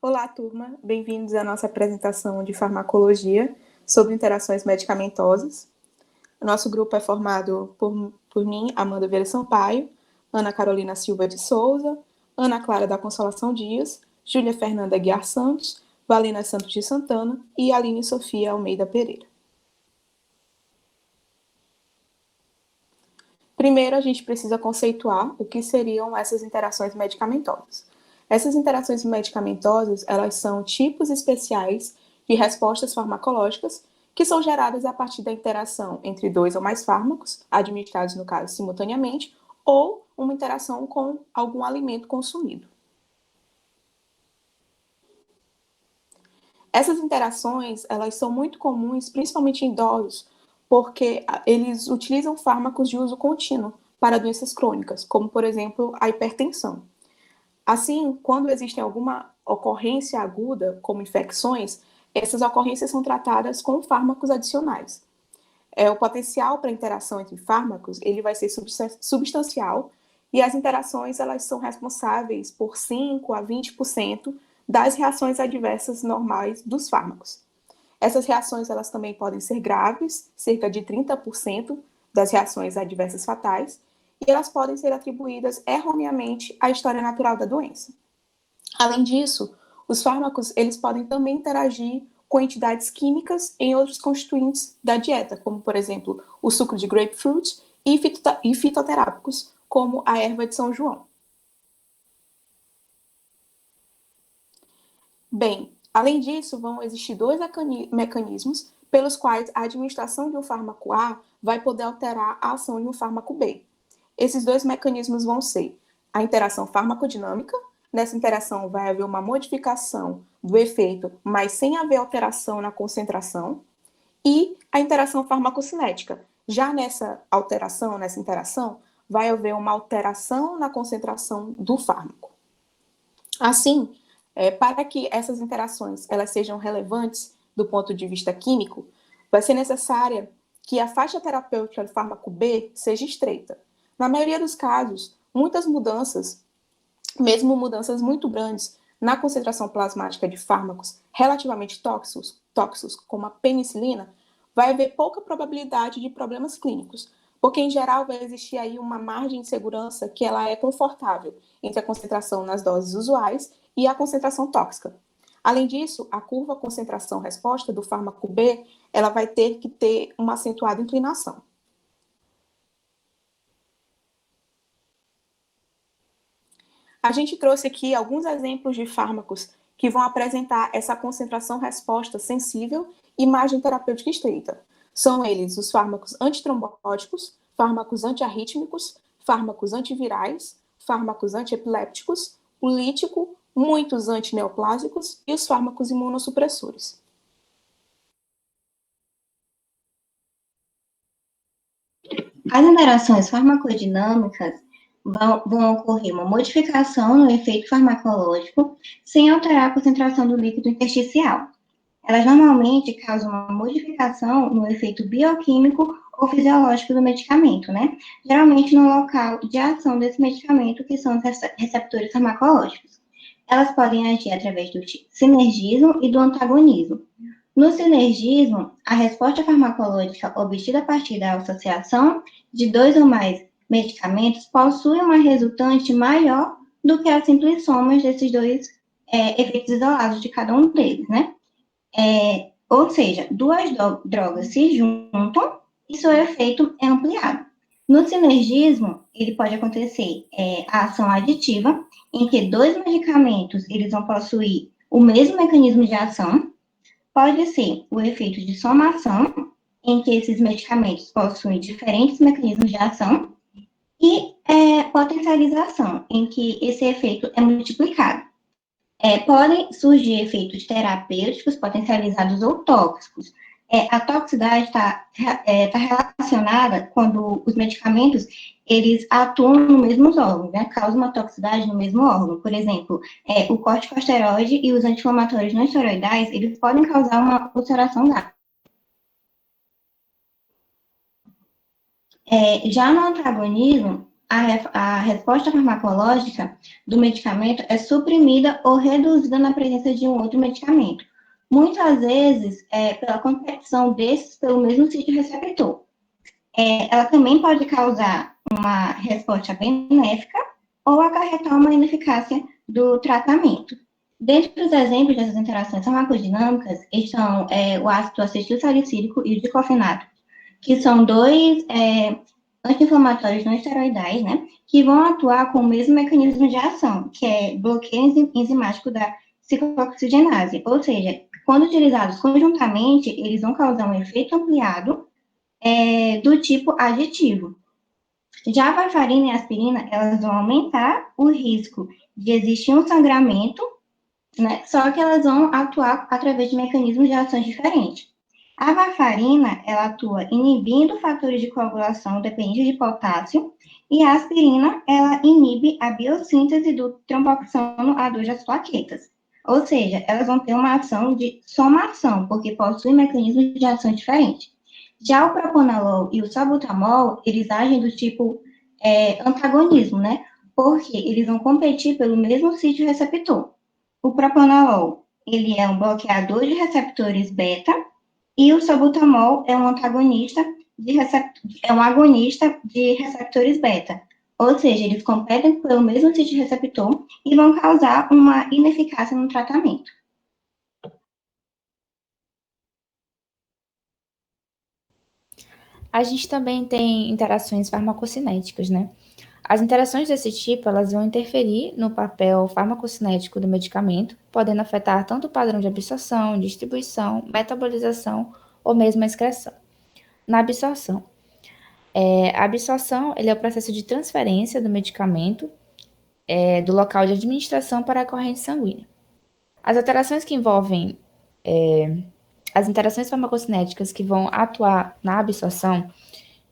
Olá, turma. Bem-vindos à nossa apresentação de farmacologia sobre interações medicamentosas. O nosso grupo é formado por mim, Amanda Vieira Sampaio, Ana Carolina Silva de Souza, Ana Clara da Consolação Dias, Júlia Fernanda Guiar Santos, Valena Santos de Santana e Aline Sofia Almeida Pereira. Primeiro, a gente precisa conceituar o que seriam essas interações medicamentosas. Essas interações medicamentosas, elas são tipos especiais de respostas farmacológicas que são geradas a partir da interação entre dois ou mais fármacos, administrados, no caso, simultaneamente, ou uma interação com algum alimento consumido. Essas interações, elas são muito comuns, principalmente em idosos, porque eles utilizam fármacos de uso contínuo para doenças crônicas, como, por exemplo, a hipertensão. Assim, quando existe alguma ocorrência aguda, como infecções, essas ocorrências são tratadas com fármacos adicionais. O potencial para interação entre fármacos ele vai ser substancial e as interações elas são responsáveis por 5 a 20% das reações adversas normais dos fármacos. Essas reações elas também podem ser graves, cerca de 30% das reações adversas fatais, e elas podem ser atribuídas erroneamente à história natural da doença. Além disso, os fármacos eles podem também interagir com entidades químicas em outros constituintes da dieta, como, por exemplo, o suco de grapefruit e fitoterápicos, como a erva de São João. Bem, além disso, vão existir dois mecanismos pelos quais a administração de um fármaco A vai poder alterar a ação de um fármaco B. Esses dois mecanismos vão ser a interação farmacodinâmica. Nessa interação vai haver uma modificação do efeito, mas sem haver alteração na concentração, e a interação farmacocinética. Já nessa alteração, nessa interação, vai haver uma alteração na concentração do fármaco. Assim, para que essas interações elas sejam relevantes do ponto de vista químico, vai ser necessária que a faixa terapêutica do fármaco B seja estreita. Na maioria dos casos, muitas mudanças, mesmo mudanças muito grandes na concentração plasmática de fármacos relativamente tóxicos, como a penicilina, vai haver pouca probabilidade de problemas clínicos, porque em geral vai existir aí uma margem de segurança que ela é confortável entre a concentração nas doses usuais e a concentração tóxica. Além disso, a curva concentração-resposta do fármaco B, ela vai ter que ter uma acentuada inclinação. A gente trouxe aqui alguns exemplos de fármacos que vão apresentar essa concentração-resposta sensível e margem terapêutica estreita. São eles os fármacos antitrombóticos, fármacos antiarrítmicos, fármacos antivirais, fármacos antiepilépticos, o lítico, muitos antineoplásicos e os fármacos imunossupressores. As interações farmacodinâmicas vão ocorrer uma modificação no efeito farmacológico sem alterar a concentração do líquido intersticial. Elas normalmente causam uma modificação no efeito bioquímico ou fisiológico do medicamento, né? Geralmente no local de ação desse medicamento, que são os receptores farmacológicos. Elas podem agir através do sinergismo e do antagonismo. No sinergismo, a resposta farmacológica obtida a partir da associação de dois ou mais medicamentos possui uma resultante maior do que as simples somas desses dois efeitos isolados de cada um deles, né? Ou seja, duas drogas se juntam e seu efeito é ampliado. No sinergismo, ele pode acontecer a ação aditiva, em que dois medicamentos eles vão possuir o mesmo mecanismo de ação. Pode ser o efeito de somação, em que esses medicamentos possuem diferentes mecanismos de ação, e potencialização, em que esse efeito é multiplicado. Podem surgir efeitos terapêuticos potencializados ou tóxicos. A toxicidade está relacionada quando os medicamentos eles atuam nos mesmos órgãos, né? Causam uma toxicidade no mesmo órgão. Por exemplo, o corticosteroide e os anti-inflamatórios não esteroidais, eles podem causar uma ulceração gástrica. Já no antagonismo, a resposta farmacológica do medicamento é suprimida ou reduzida na presença de um outro medicamento. Muitas vezes, pela competição desses pelo mesmo sítio receptor. Ela também pode causar uma resposta benéfica ou acarretar uma ineficácia do tratamento. Dentre os exemplos dessas interações farmacodinâmicas estão o ácido acetilsalicílico e o diclofenaco, que são dois anti-inflamatórios não esteroidais, né, que vão atuar com o mesmo mecanismo de ação, que é bloqueio enzimático da ciclooxigenase, ou seja, quando utilizados conjuntamente, eles vão causar um efeito ampliado do tipo aditivo. Já a varfarina e a aspirina, elas vão aumentar o risco de existir um sangramento, né, só que elas vão atuar através de mecanismos de ações diferentes. A varfarina, ela atua inibindo fatores de coagulação dependentes de potássio, e a aspirina, ela inibe a biossíntese do tromboxano A2 das plaquetas. Ou seja, elas vão ter uma ação de somação, porque possuem mecanismos de ação diferentes. Já o propanolol e o salbutamol, eles agem do tipo antagonismo, né? Porque eles vão competir pelo mesmo sítio receptor. O propanolol, ele é um bloqueador de receptores beta, e o salbutamol é um agonista de receptores beta. Ou seja, eles competem pelo mesmo sítio receptor e vão causar uma ineficácia no tratamento. A gente também tem interações farmacocinéticas, né? As interações desse tipo, elas vão interferir no papel farmacocinético do medicamento, podendo afetar tanto o padrão de absorção, distribuição, metabolização ou mesmo a excreção. Na absorção, a absorção ele é o processo de transferência do medicamento do local de administração para a corrente sanguínea. As alterações que envolvem as interações farmacocinéticas que vão atuar na absorção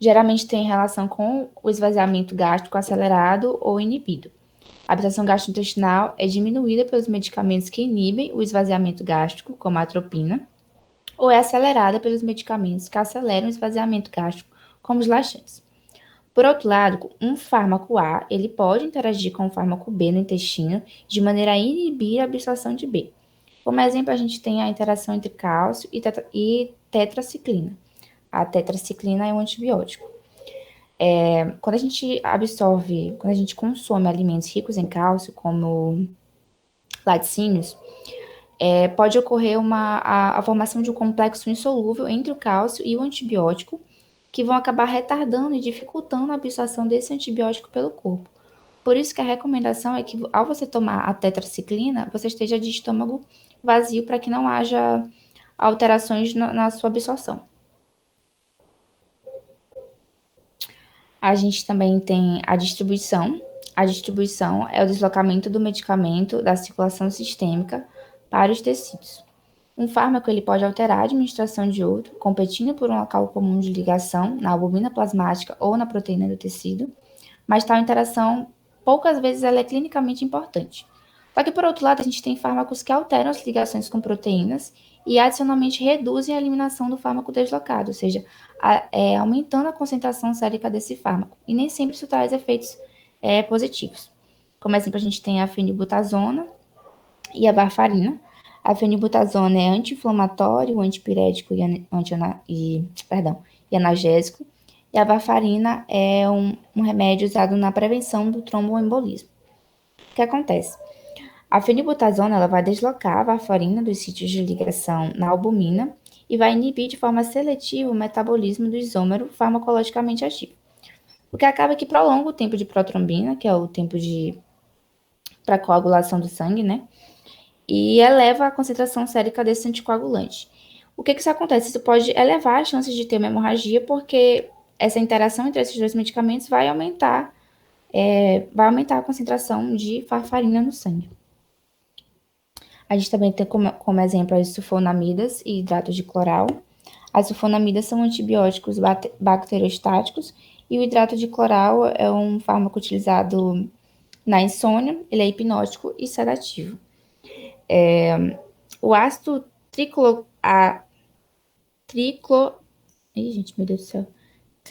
geralmente têm relação com o esvaziamento gástrico acelerado ou inibido. A absorção gastrointestinal é diminuída pelos medicamentos que inibem o esvaziamento gástrico, como a atropina, ou é acelerada pelos medicamentos que aceleram o esvaziamento gástrico, como os laxantes. Por outro lado, um fármaco A ele pode interagir com o fármaco B no intestino de maneira a inibir a absorção de B. Como exemplo, a gente tem a interação entre cálcio e tetraciclina. A tetraciclina é um antibiótico. Quando a gente consome alimentos ricos em cálcio, como laticínios, pode ocorrer a formação de um complexo insolúvel entre o cálcio e o antibiótico, que vão acabar retardando e dificultando a absorção desse antibiótico pelo corpo. Por isso que a recomendação é que, ao você tomar a tetraciclina, você esteja de estômago vazio para que não haja alterações na sua absorção. A gente também tem a distribuição. A distribuição é o deslocamento do medicamento da circulação sistêmica para os tecidos. Um fármaco ele pode alterar a administração de outro, competindo por um local comum de ligação na albumina plasmática ou na proteína do tecido, mas tal interação poucas vezes ela é clinicamente importante. Só que, por outro lado, a gente tem fármacos que alteram as ligações com proteínas e adicionalmente reduzem a eliminação do fármaco deslocado, ou seja, aumentando a concentração sérica desse fármaco. E nem sempre isso traz efeitos positivos. Como exemplo, a gente tem a fenilbutazona e a varfarina. A fenilbutazona é anti-inflamatório, antipirético e analgésico. E a varfarina é um remédio usado na prevenção do tromboembolismo. O que acontece? A fenilbutazona ela vai deslocar a varfarina dos sítios de ligação na albumina e vai inibir de forma seletiva o metabolismo do isômero farmacologicamente ativo. O que acaba que prolonga o tempo de protrombina, que é o tempo para coagulação do sangue, né? E eleva a concentração sérica desse anticoagulante. O que isso acontece? Isso pode elevar as chances de ter uma hemorragia, porque essa interação entre esses dois medicamentos vai aumentar a concentração de varfarina no sangue. A gente também tem como exemplo as sulfonamidas e hidrato de cloral. As sulfonamidas são antibióticos bacteriostáticos e o hidrato de cloral é um fármaco utilizado na insônia, ele é hipnótico e sedativo. O ácido Ih, gente, meu Deus do céu.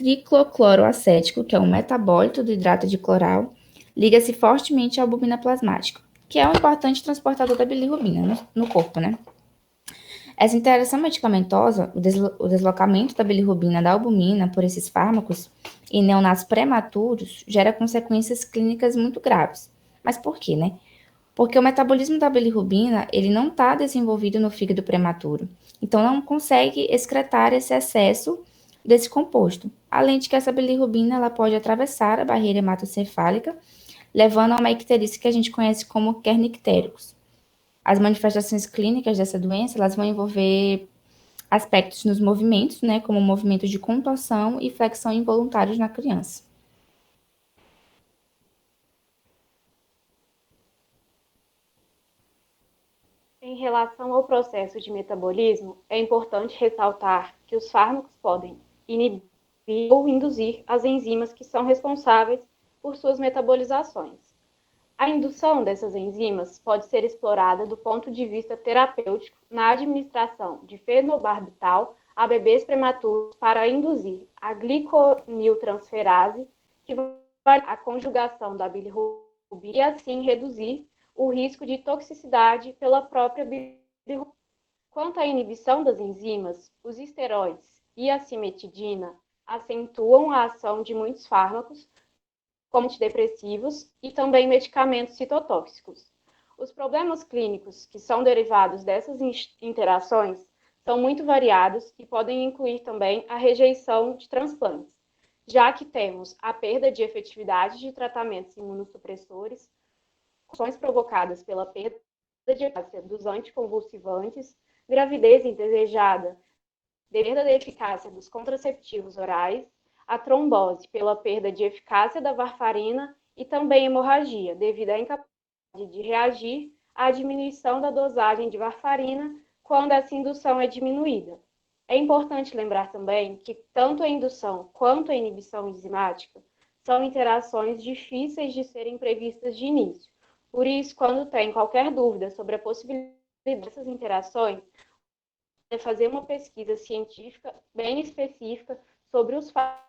triclocloroacético, que é um metabólito do hidrato de cloral, liga-se fortemente à albumina plasmática, que é um importante transportador da bilirrubina no corpo, né? Essa interação medicamentosa, o deslocamento da bilirrubina da albumina por esses fármacos em neonatos prematuros gera consequências clínicas muito graves. Mas por quê, né? Porque o metabolismo da bilirrubina, ele não está desenvolvido no fígado prematuro. Então, não consegue excretar esse excesso desse composto. Além de que essa bilirrubina, ela pode atravessar a barreira hematocefálica, levando a uma icterícia que a gente conhece como kernicterus. As manifestações clínicas dessa doença, elas vão envolver aspectos nos movimentos, né, como movimentos de contorção e flexão involuntários na criança. Em relação ao processo de metabolismo, é importante ressaltar que os fármacos podem inibir ou induzir as enzimas que são responsáveis por suas metabolizações. A indução dessas enzimas pode ser explorada do ponto de vista terapêutico na administração de fenobarbital a bebês prematuros para induzir a gliconiltransferase, que vai a conjugação da bilirrubina e assim reduzir o risco de toxicidade pela própria bilirrubina. Quanto à inibição das enzimas, os esteroides e a cimetidina acentuam a ação de muitos fármacos, como antidepressivos e também medicamentos citotóxicos. Os problemas clínicos que são derivados dessas interações são muito variados e podem incluir também a rejeição de transplantes, já que temos a perda de efetividade de tratamentos imunossupressores, ações provocadas pela perda de eficácia dos anticonvulsivantes, gravidez indesejada, perda de eficácia dos contraceptivos orais, a trombose pela perda de eficácia da varfarina e também hemorragia, devido à incapacidade de reagir à diminuição da dosagem de varfarina quando essa indução é diminuída. É importante lembrar também que tanto a indução quanto a inibição enzimática são interações difíceis de serem previstas de início. Por isso, quando tem qualquer dúvida sobre a possibilidade dessas interações, é fazer uma pesquisa científica bem específica sobre os fármacos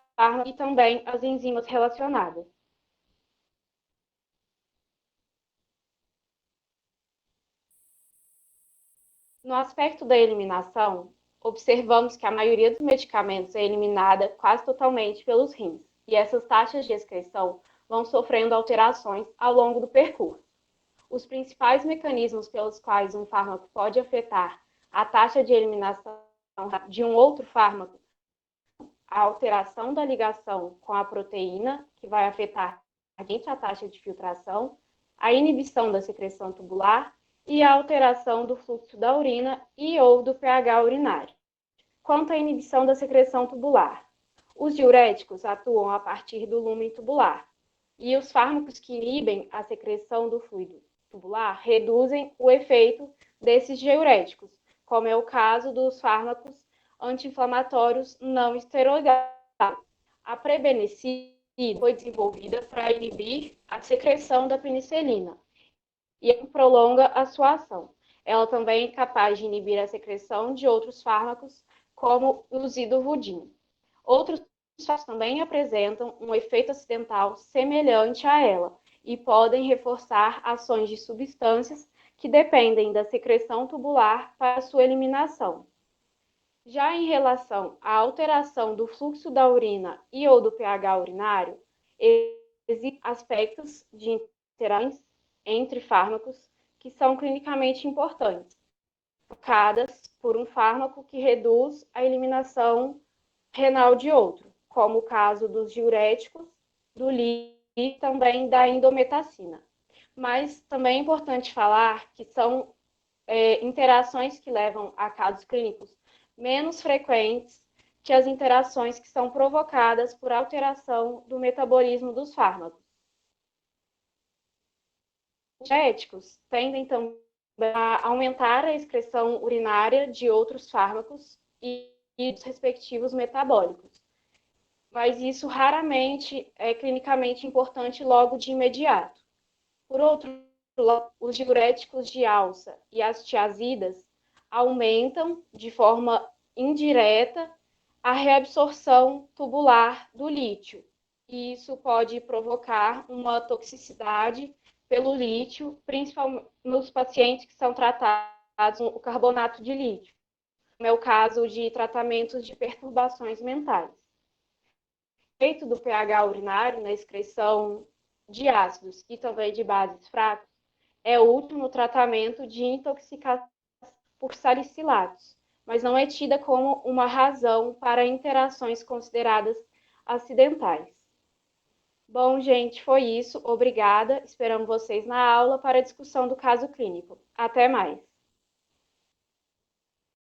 e também as enzimas relacionadas. No aspecto da eliminação, observamos que a maioria dos medicamentos é eliminada quase totalmente pelos rins, e essas taxas de excreção vão sofrendo alterações ao longo do percurso. Os principais mecanismos pelos quais um fármaco pode afetar a taxa de eliminação de um outro fármaco, a alteração da ligação com a proteína, que vai afetar a taxa de filtração, a inibição da secreção tubular e a alteração do fluxo da urina e ou do pH urinário. Quanto à inibição da secreção tubular, os diuréticos atuam a partir do lúmen tubular, e os fármacos que inibem a secreção do fluido tubular reduzem o efeito desses diuréticos, como é o caso dos fármacos anti-inflamatórios não esteroidários. A prebenicida foi desenvolvida para inibir a secreção da penicilina e prolonga a sua ação. Ela também é capaz de inibir a secreção de outros fármacos, como o zidovudin. Outros fármacos também apresentam um efeito acidental semelhante a ela e podem reforçar ações de substâncias que dependem da secreção tubular para sua eliminação. Já em relação à alteração do fluxo da urina e ou do pH urinário, existem aspectos de interações entre fármacos que são clinicamente importantes, provocadas por um fármaco que reduz a eliminação renal de outro, como o caso dos diuréticos, do LI e também da indometacina. Mas também é importante falar que são interações que levam a casos clínicos menos frequentes que as interações que são provocadas por alteração do metabolismo dos fármacos. Os diuréticos tendem também a aumentar a excreção urinária de outros fármacos e dos respectivos metabólicos, mas isso raramente é clinicamente importante logo de imediato. Por outro lado, os diuréticos de alça e as tiazidas aumentam de forma indireta a reabsorção tubular do lítio. E isso pode provocar uma toxicidade pelo lítio, principalmente nos pacientes que são tratados com o carbonato de lítio, como é o caso de tratamentos de perturbações mentais. O efeito do pH urinário na excreção de ácidos e também de bases fracas é útil no tratamento de intoxicação por salicilatos, mas não é tida como uma razão para interações consideradas acidentais. Bom, gente, foi isso. Obrigada. Esperamos vocês na aula para a discussão do caso clínico. Até mais.